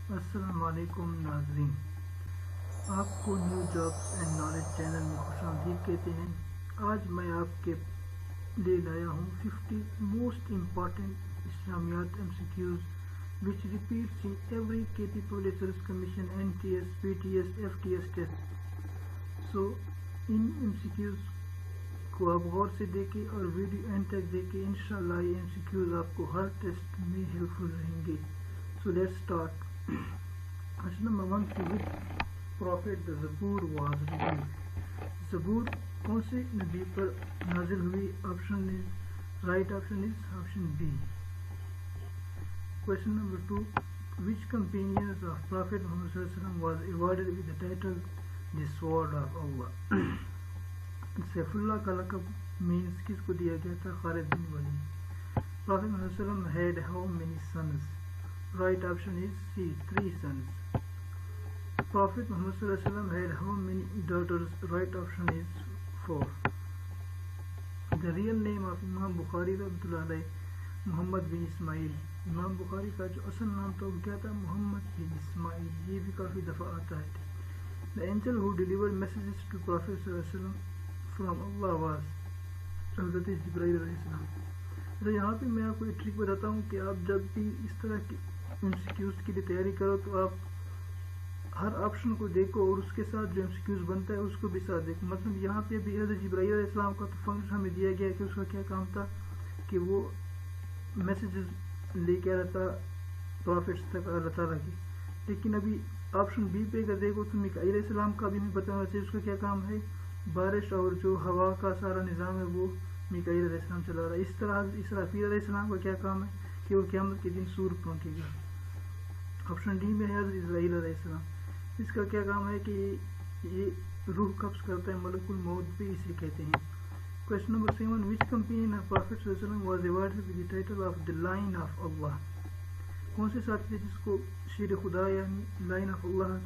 السلام علیکم ناظرین، آپ کو new jobs and knowledge channel میں خوش آمدید کہتے ہیں۔ آج میں آپ کے لیے لایا ہوں 50 موسٹ امپارٹنٹ اسلامیات MCQs which repeats in every KP Public Service Commission NTS PTS FTS test۔ So in MCQs کو آپ غور سے دیکھیں اور ویڈیو اینڈ تک دیکھیں، انشاءاللہ یہ MCQs آپ کو ہر ٹیسٹ میں ہیلپ فل رہیں گے۔ So let's start۔ Question number 1 to which prophet the Zabur was revealed؟ زبور کون سے نبی پر نازل ہوئی؟ right option is option B۔ Question number 2 which companions of Prophet Muhammad sallallahu alaihi wasallam was awarded with the title the Sword of Allah؟ Saif Allah کا لقب means کس کو دیا گیا تھا؟ خالد بن ولید۔ Prophet Muhammad sallallahu alaihi wasallam had how many sons؟ right option is C 3 sons۔ Prophet Muhammad sallallahu alaihi wasallam had how many daughters? right option is 4۔ The real name of Imam Bukhari rahmatullah alayh محمد بن اسماعیل۔ امام بخاری کا جو اصل نام تھا وہ کیا تھا؟ محمد بن اسماعیل۔ یہ بھی کافی دفعہ آتا ہے۔ The angel who delivered messages to Prophet sallallahu alaihi wasallam from Allah was حضرت جبرائیل علیہ السلام۔ تو یہاں پہ میں آپ کو ایک ٹرک بتاتا ہوں کہ آپ جب بھی اس طرح کی MCQs کے لیے تیاری کرو تو آپ ہر آپشن کو دیکھو اور اس کے ساتھ جو MCQs بنتا ہے اس کو بھی ساتھ دیکھو۔ مطلب یہاں پہ بھی حضرت جبرائیل علیہ السلام کا تو فنکشن ہمیں دیا گیا ہے کہ اس کا کیا کام تھا کہ وہ میسیجز لے کے آ رہا تھا پروفٹس تک اللہ تعالیٰ کی۔ لیکن ابھی آپشن بی پہ اگر دیکھو تو میکائیل علیہ السلام کا بھی ہمیں پتہ ہونا چاہیے اس کا کیا کام ہے، بارش اور جو ہوا کا سارا نظام ہے وہ میکائیل علیہ السلام چلا رہا ہے۔ اس طرح اسرافیل علیہ السلام کا کیا کام ہے کہ وہ قیامت کے دن سور پھونکے گا۔ آپشن ڈی میں ہے حضرت اسرائیل علیہ السلام، اس کا کیا کام ہے کہ یہ روح قبض کرتا ہے، ملک الموت بھی اسے کہتے ہیں۔ Question number 7 which companion of Prophet sallallahu alaihi wasallam was awarded with the title of the Line of Allah؟ کون سے ساتھی تھے جس کو شیر خدا یعنی لائن آف اللہ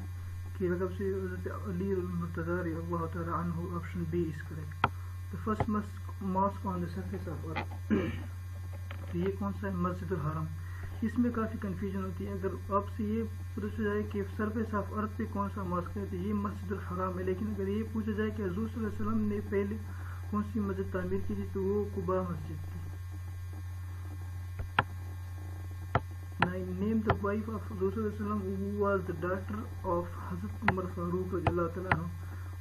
کی لقب سے حضرت علی المرتضی رضی اللہ تعالی عنہ؟ Option B is correct۔ The first mosque on the surface of earth۔ تو یہ کون سا ہے؟ مسجد الحرام۔ اس میں کافی کنفیوژن ہوتی ہے، اگر آپ سے یہ پوچھا جائے کہ سرفیس آف ارتھ پہ کون سا ماسک ہے تو یہ مسجد الحرام ہے، لیکن اگر یہ پوچھا جائے کہ حضور صلی اللہ علیہ وسلم نے پہلے کون سی مسجد تعمیر کی تھی تو وہ قباء مسجد تھی۔ نیم the wife of حضور صلی اللہ علیہ وسلم who was the daughter of حضرت عمر فاروق رضی اللہ تعالیٰ عنہ؟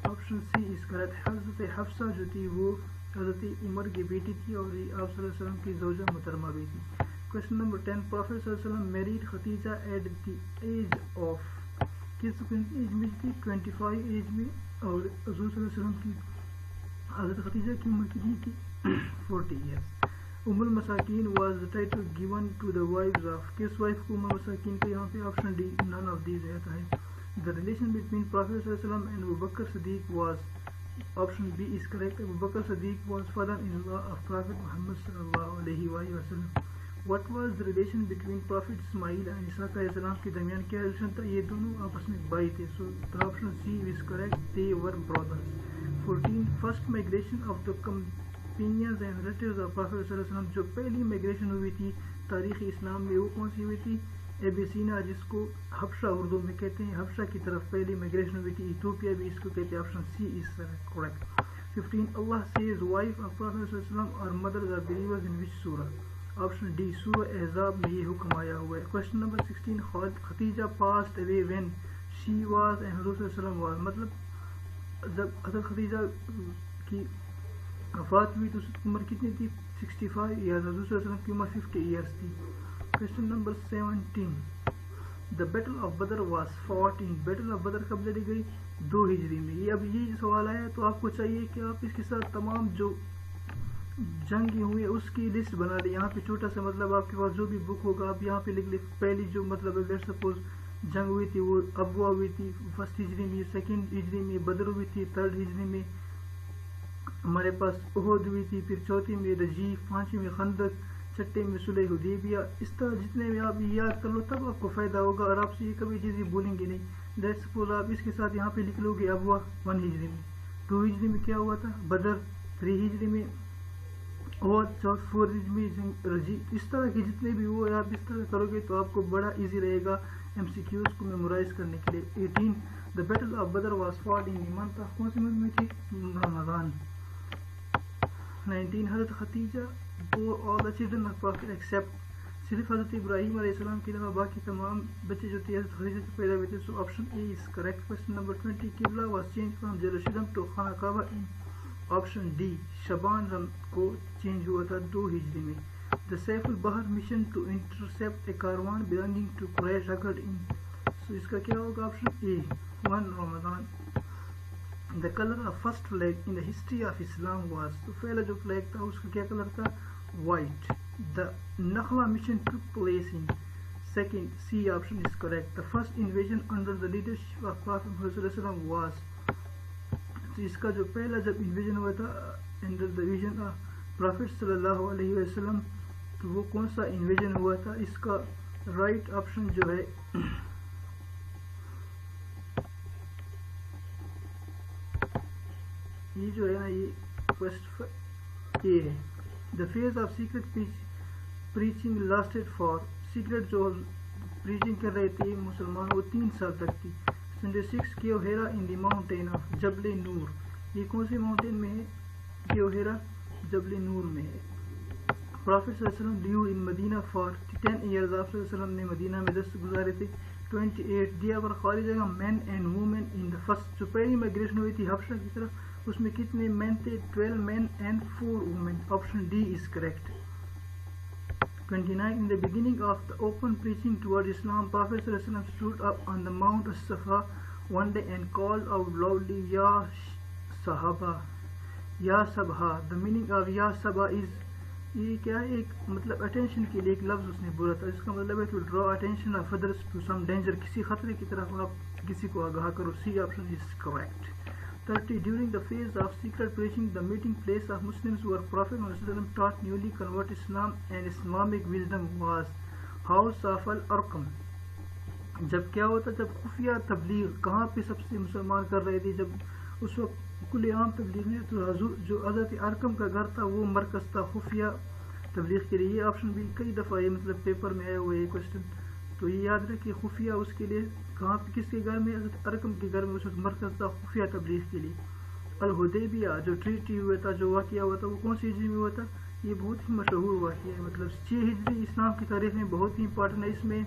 Option C is correct۔ حضرت حفصہ جو تھی وہ حضرت عمر کی بیٹی تھی اور یہ آپ صلی اللہ علیہ وسلم کی زوجہ محترمہ بھی تھی۔ Question number 10 Prophet صلی اللہ علیہ وسلم married Khadija at the age of، کس ایج میں تھی؟ 25 ایج میں، اور حضور صلی اللہ علیہ وسلم کی حضرت خدیجہ کی عمر کتنی تھی؟ 40 years۔ ام المساکین was the title given to the wives of، کس وائف کو ام المساکین کا؟ یہاں پہ option D none of these رہتا ہے۔ The relation between Prophet صلی اللہ علیہ وسلم and Abu Bakr Siddiq was، option B is correct۔ ابو بکر صدیق was father-in-law of Prophet Muhammad صلی اللہ علیہ وآلہ وسلم۔ What was the relation between Prophet Ismail and Isaac علیہ السلام کے درمیان کیا ریلیشن تھا؟ یہ دونوں آپس میں بھائی تھے۔ So the option C is correct، they were brothers۔ 14 First migration of the companions and relatives of Prophet صلی اللہ علیہ وسلم، جو پہلی مائگریشن ہوئی تھی تاریخ اسلام میں وہ کون سی ہوئی تھی؟ ایبیسینا، جس کو حبشہ اردو میں کہتے ہیں، حبشہ کی طرف پہلی مائگریشن ہوئی تھی۔ ایتھوپیا بھی اس کو کہتے ہیں۔ Option C is correct۔ 15 Allah says wife of Prophet صلی اللہ علیہ وسلم or mothers are believers in which surah؟ Option D سورہ احزاب میں یہ حکم آیا ہوا ہے۔ Question number 16 Khadija passed away when she was and حضور صلی اللہ علیہ وسلم was، مطلب جب حضرت خدیجہ کی وفات ہوئی تو اس کی عمر کتنی تھی؟ 65 ایئرز۔ حضور صلی اللہ علیہ وسلم کی عمر 50 ایئرز تھی۔ Question number 17 The Battle of Badr was fought in، Battle of Badr کب لڑی گئی؟ 2 ہجری میں۔ یہ اب یہ سوال آیا تو آپ کو چاہیے کہ آپ اس کے ساتھ تمام جو جنگ ہوئی ہے اس کی لسٹ بنا لیں۔ یہاں پہ چھوٹا سا مطلب آپ کے پاس جو بھی بک ہوگا آپ یہاں پہ لکھ لیں۔ پہلی جو مطلب لیٹ سپوز جنگ ہوئی تھی وہ ابوا ہوئی تھی 1 ہجری میں، 2 ہجری میں بدر ہوئی تھی، 3 ہجری میں ہمارے پاس احد ہوئی تھی، پھر 4 میں رجیف، 5 میں خندق، 6 میں صلح حدیبیہ۔ اس طرح جتنے بھی آپ یاد کر لو تب آپ کو فائدہ ہوگا اور آپ سے یہ کبھی چیزیں بھولیں گے نہیں۔ لیٹ سپوز آپ اس کے ساتھ یہاں پہ لکھ لو گے ابوا 1 ہجری میں، 2 ہجری میں کیا ہوا تھا؟ بدر، 3 ہجری میں اور 4 ہجری میں رجی۔ اس طرح کے جتنے بھی وہ آپ اس طرح کرو گے تو آپ کو بڑا ایزی رہے گا MCQs کو میمورائز کرنے کے لیے. 18 The Battle of Badr was fought in the month of کون سے منتھ میں تھی؟ رمضان. 19 حضرت Khadija bore all the children of Prophet except صرف حضرت ابراہیم علیہ السلام کے علاوہ باقی تمام بچے جو تھے حضرت خدیجہ سے پیدا ہوئے تھے. So option A is correct. Question number 20 Qibla was changed from Jerusalem to Khana Kaaba in option D شبان کو چینج ہوا تھا 2 ہجری میں. The Saif al-Bahr mission to intercept a caravan belonging to Quraysh occurred in. So اس کا کیا ہوگا؟ option A 1 Ramadan. The color of first flag in the history of Islam was. تو پہلا جو flag تھا اس کا کیا کلر تھا؟ white. The Nakhla mission took place in. Second C option is correct. The first invasion under the leadership of Prophet Muhammad was. تو اس کا جو پہلا جب انویژن ہوا تھا under the vision of Prophet صلی اللہ علیہ وسلم تو وہ کون سا انویژن ہوا تھا؟ اس کا رائٹ آپشن جو ہے یہ جو ہے نا یہ فرسٹ اے ہے. The phase of secret preaching lasted for. Secret جو پریچنگ کر رہے تھے مسلمان وہ 3 سال تک تھی. 26 کیوہیرا ان دی ماؤنٹین آف جبل نور. یہ کون سی ماؤنٹین میں ہے؟ کیوہیرا جبل نور میں ہے. پرافٹ صلی اللہ علیہ وسلم لیو ان مدینہ فار 10 ایئرز. آپ صلی اللہ علیہ وسلم نے مدینہ میں 10 گزارے تھے. 28 دیا پر خالی جگہ men and women in the first. جو پہلی مائگریشن ہوئی تھی حبشہ کی طرف اس میں کتنے مین تھے؟ 12 men and 4 women. Option D is correct. 29 In the beginning of the open preaching toward Islam, Prophet sallallahu alaihi wasallam stood up on the Mount As-Safa one day and called out loudly, Ya Sahaba, Ya Sabha. The meaning of Ya Sabha is یہ کیا ہے؟ ایک مطلب attention کے لیے ایک لفظ اس نے بولا تھا. اس کا مطلب ہے to draw attention of others to some danger. کسی خطرے کی طرف آپ کسی کو آگاہ کرو. C option is correct. 30 During the phase of secret preaching, the meeting place of Muslims where Prophet ﷺ taught newly converted Islam and Islamic wisdom was House of Al-Arqam. جب کیا ہوتا؟ جب خفیہ تبلیغ کہاں پہ سب سے مسلمان کر رہے تھے؟ جب اس وقت کل عام تبلیغ میں تو جو حضرت ارقم کا گھر تھا وہ مرکز تھا خفیہ تبلیغ کے لیے. یہ آپشن بھی کئی دفعہ یہ مطلب پیپر میں آئے ہوئے یہ کوشچن تو یہ یاد رکھیں خفیہ اس کے لیے کہاں پہ کس کے گھر میں؟ حضرت ارقم کے گھر میں اس وقت مرکز تھا خفیہ تبلیغ کے لیے. الحدیبیہ جو ٹریٹی ہوا تھا جو واقعہ ہوا تھا وہ کون سی ہجری میں ہوا تھا؟ یہ بہت ہی مشہور واقعہ ہے. مطلب 6 ہجری اسلام کی تاریخ میں بہت ہی امپورٹنٹ ہے. اس میں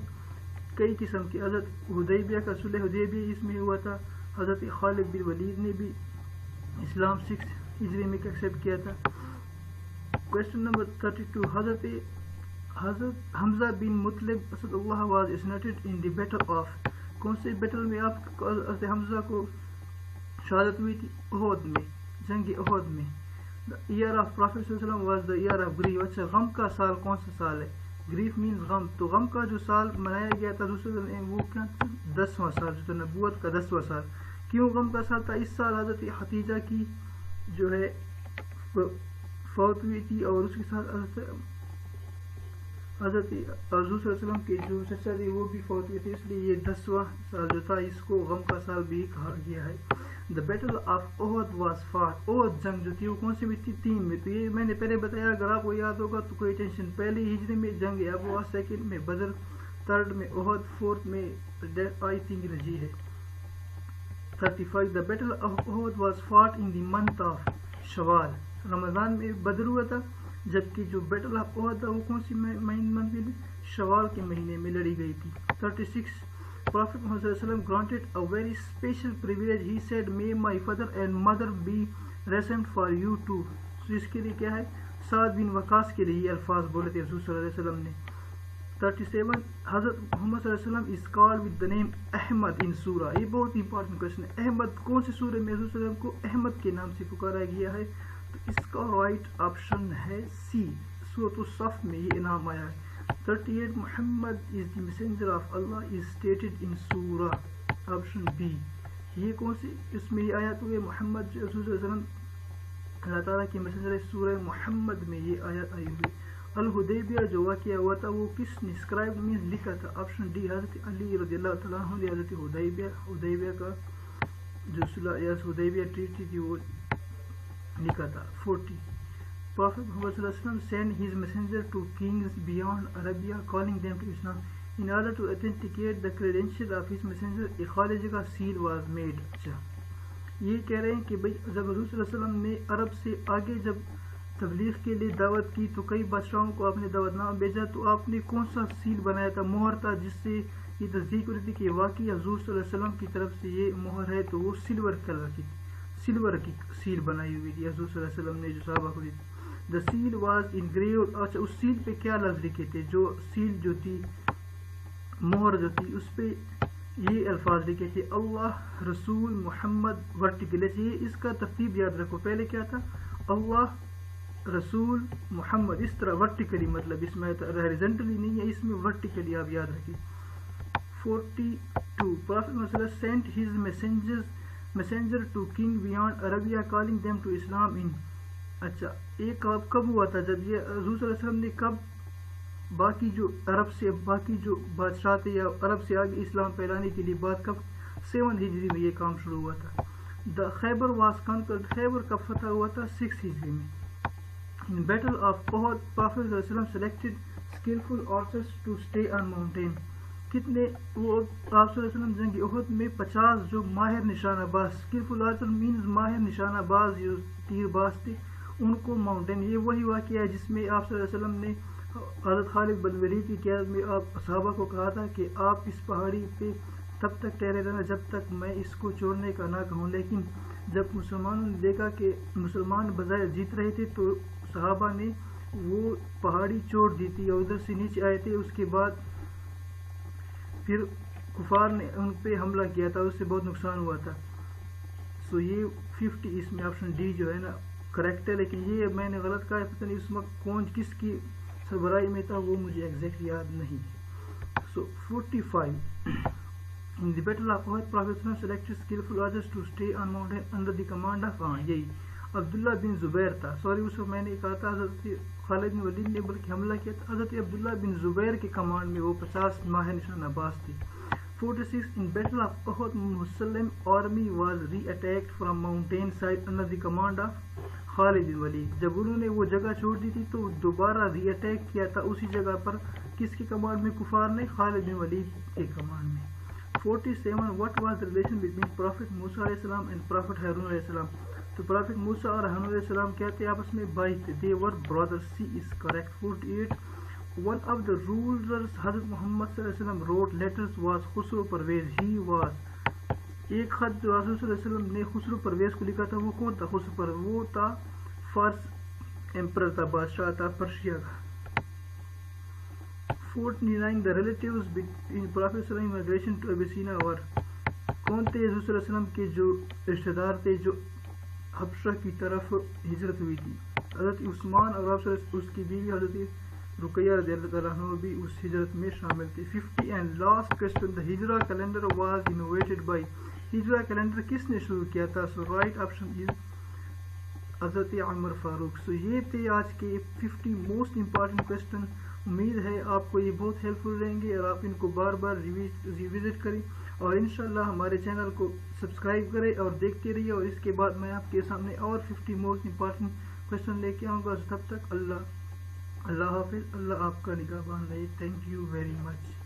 کئی قسم کے حضرت حدیبیہ کا صلح حدیبیہ اس میں ہوا تھا. حضرت خالد بن ولید نے بھی اسلام 6 ہجری میں ایکسیپٹ کیا تھا. کویسچن نمبر 32 حضرت حمزہ بن Muttalib Asad Allah was assassinated in the battle of. کون سے بیٹل میں آپ حضرت حمزہ کو شہادت ہوئی تھی؟ احد میں، جنگ احد میں. دا ایئر آف پروفیٹ صلی اللہ علیہ وسلم was the year of grief. اچھا غم کا سال کون سا سال ہے؟ گریف مینز غم. تو غم کا جو سال منایا گیا تھا دوسرے وہ کیا 10واں سال جو تھا نبوت کا 10واں سال. کیوں غم کا سال تھا؟ اس سال حضرت خدیجہ کی جو ہے فوت ہوئی تھی اور اس کے ساتھ حضرت حضور صلی اللہ علیہ وسلم کے جو چچا تھے وہ بھی فوت ہوئے تھے. اس لیے یہ 10واں سال جو تھا اس کو غم کا سال بھی کہا گیا ہے. The battle of Uhud was fought. Uhud جنگ جو تھی وہ کون سی میں تھی؟ 3 میں. تو یہ میں نے پہلے بتایا اگر آپ کو یاد ہوگا تو کوئی ٹینشن. پہلی ہجری میں جنگ ابوا، 2nd میں بدر، 3rd میں احد، 4th میں آئی تھنک رجی ہے. 35 the battle of Uhud was fought in the month of Shawwal. Ramzan میں بدر ہوا تھا جبکہ جو بیٹل آف احد تھا وہ کون سی منتھ میں؟ شوال کے مہینے میں لڑی گئی تھی. 36 Prophet Muhammad sallallahu alaihi wasallam granted a very special privilege. He said, "May my father and mother be ransomed for you too." So اس کے لیے کیا ہے؟ سعد بن وقاص کے لیے یہ الفاظ بولے تھے حضور صلی اللہ علیہ وسلم نے. 37 حضرت محمد صلی اللہ علیہ وسلم is called with the name Ahmad in سورہ. یہ بہت امپورٹنٹ کوشچن ہے. احمد کون سے سورہ میں حضور صلی اللہ علیہ وسلم کو احمد کے نام سے پکارا گیا ہے؟ تو اس کا رائٹ آپشن ہے سی، سورۃ الصف میں یہ نام آیا ہے. 38 Muhammad is the messenger of Allah is stated in Surah. Option B. یہ کون سی اس میں یہ آیات ہوئے؟ محمد جو صلی اللہ علیہ وسلم اللہ تعالیٰ کے مسنجر ہے. سورہ محمد میں یہ آیات آئی ہوئی. الحدیبیہ جو واقعہ ہوا تھا وہ کس نے اسکرائب مینز لکھا تھا؟ آپشن ڈی حضرت علی رضی اللہ تعالیٰ عنہ نے حضرت حدیبیہ کا جو صلح حدیبیہ ٹریٹی تھی وہ لکھا تھا. 40 Prophet Muhammad sallallahu alaihi wasallam sent his messenger to kings beyond Arabia, calling them to Islam. in order to authenticate the credential of his messenger a خالص کا seal was made. اچھا یہ کہہ رہے ہیں کہ بھئی جب حضور صلی اللہ علیہ وسلم نے عرب سے آگے جب تبلیغ کے لیے دعوت کی تو کئی بادشاہوں کو آپ نے دعوت نامہ بھیجا تو آپ نے کون سا سیل بنایا تھا, مہر تھا, جس سے یہ تصدیق ہوئی تھی کہ واقعی حضور صلی اللہ علیہ وسلم کی طرف سے یہ مہر ہے, تو وہ سلور کلر کی سلور کی سیل بنائی ہوئی تھی حضور صلی اللہ علیہ وسلم نے جو صحابہ کو دی تھی. دا سیل واز انگریوڈ. اچھا اس سیل پہ کیا لفظ لکھے تھے, جو سیل جو تھی مہر جو تھی اس پہ یہ الفاظ لکھے تھے اللہ رسول محمد ورٹیکل. یہ اس کا ترتیب یاد رکھو, پہلے کیا تھا اللہ رسول محمد, اس طرح ورٹیکلی, مطلب اس میں ہاریزونٹلی نہیں ہے, اس میں ورٹیکلی آپ یاد رکھیں. 42 Prophet Muhammad sent his messenger to king beyond Arabia calling them to Islam in. اچھا ایک کب ہوا تھا, جب یہ حضور صلی اللہ علیہ وسلم نے کب باقی جو عرب سے باقی جو بادشاہ تھے یا عرب سے آگے اسلام پھیلانے کے لیے بات کب 7 ہجری میں یہ کام شروع ہوا تھا. دا خیبر واز کنکرڈ, خیبر کب فتح ہوا تھا 6 ہجری میں. In battle of Uhud Prophet صلی اللہ علیہ وسلم selected skillful archers to stay on mountain. کتنے وہ آپ صلی اللہ علیہ وسلم جنگ احد میں 50 جو ماہر نشانہ باز, اسکلفل آرچر مینز ماہر نشانہ باز جو تیر باز تھے, ان کو ماؤنٹین. یہ وہی واقعہ ہے جس میں آپ صلی اللہ علیہ وسلم نے حضرت خالد بن ولید کی قیادت میں آپ صحابہ کو کہا تھا کہ آپ اس پہاڑی پہ تب تک ٹھہرے رہنا جب تک میں اس کو چھوڑنے کا نہ کہوں. لیکن جب مسلمانوں نے دیکھا کہ مسلمان بظاہر جیت رہے تھے تو صحابہ نے وہ پہاڑی چھوڑ دی تھی اور ادھر سے نیچے آئے تھے. اس کے بعد پھر کفار نے ان پہ حملہ کیا تھا, اس سے بہت نقصان ہوا تھا. سو یہ 50 اس میں آپشن ڈی جو ہے نا کریکٹ ہے, لیکن یہ میں نے غلط کہا ہے, پتہ نہیں اس وقت کون کس کی سربراہی میں تھا وہ مجھے ایگزیکٹ یاد نہیں ہے. سو 45 in the battle of Uhud Prophet selected skillful archers to stay on mountain under the command of یہی عبداللہ بن زبیر تھا. سوری اس وقت میں نے کہا تھا حضرت خالد بن ولید نے بلکہ حملہ کیا تھا, حضرت عبداللہ بن زبیر کے کمانڈ میں وہ 50 ماہر نشانہ باز تھے. 46 in battle of Uhud Muslim army was re-attacked from mountain side under the command of خالد بن ولید. جب انہوں نے وہ جگہ چھوڑ دی تھی تو دوبارہ ری اٹیک کیا تھا اسی جگہ پر, کس کے کمانڈ میں, کفار نے, خالد بن ولید کے کمانڈ میں. 47 what was the relation between Prophet Musa علیہ السلام and Prophet Harun علیہ السلام. تو Prophet موسیٰ اور ہارون علیہ السلام کیا تھے آپس میں, بھائی تھے. they were brothers. C is correct. 48 one of the rulers حضرت محمد صلی اللہ علیہ وسلم wrote letters was Khusro Pervez. he was ایک خط جو حضرت صلی اللہ علیہ وسلم نے خسرو پرویز کو لکھا تھا وہ کون تھا, خسرو پرویز وہ تھا فارس ایمپرر تھا, بادشاہ تھا پرشیا کا. 49 the relatives between Prophet صلی اللہ علیہ وسلم migration to Abyssinia were. کون تھے حضور صلی اللہ علیہ وسلم کے جو رشتہ دار تھے جو حبشہ کی طرف ہجرت ہوئی تھی. حضرت عثمان اور آپ اس کی بیوی حضرت رقیہ رضی اللہ عنہ بھی اس ہجرت میں شامل تھے. 50 and last question the Hijra calendar was innovated by. Hijra calendar کس نے شروع کیا تھا؟ so right option is حضرت عمر فاروق. سو یہ تھے آج کے 50 موسٹ امپارٹنٹ کویسچن. امید ہے آپ کو یہ بہت ہیلپ فل رہیں گے اور آپ ان کو بار بار ریوزٹ کریں اور انشاءاللہ ہمارے چینل کو سبسکرائب کریں اور دیکھتے رہیے. اور اس کے بعد میں آپ کے سامنے اور 50 موسٹ امپارٹنٹ کویسچن لے کے آؤں گا. تب تک اللہ حافظ, اللہ آپ کا نگہبان رہے. Thank you very much.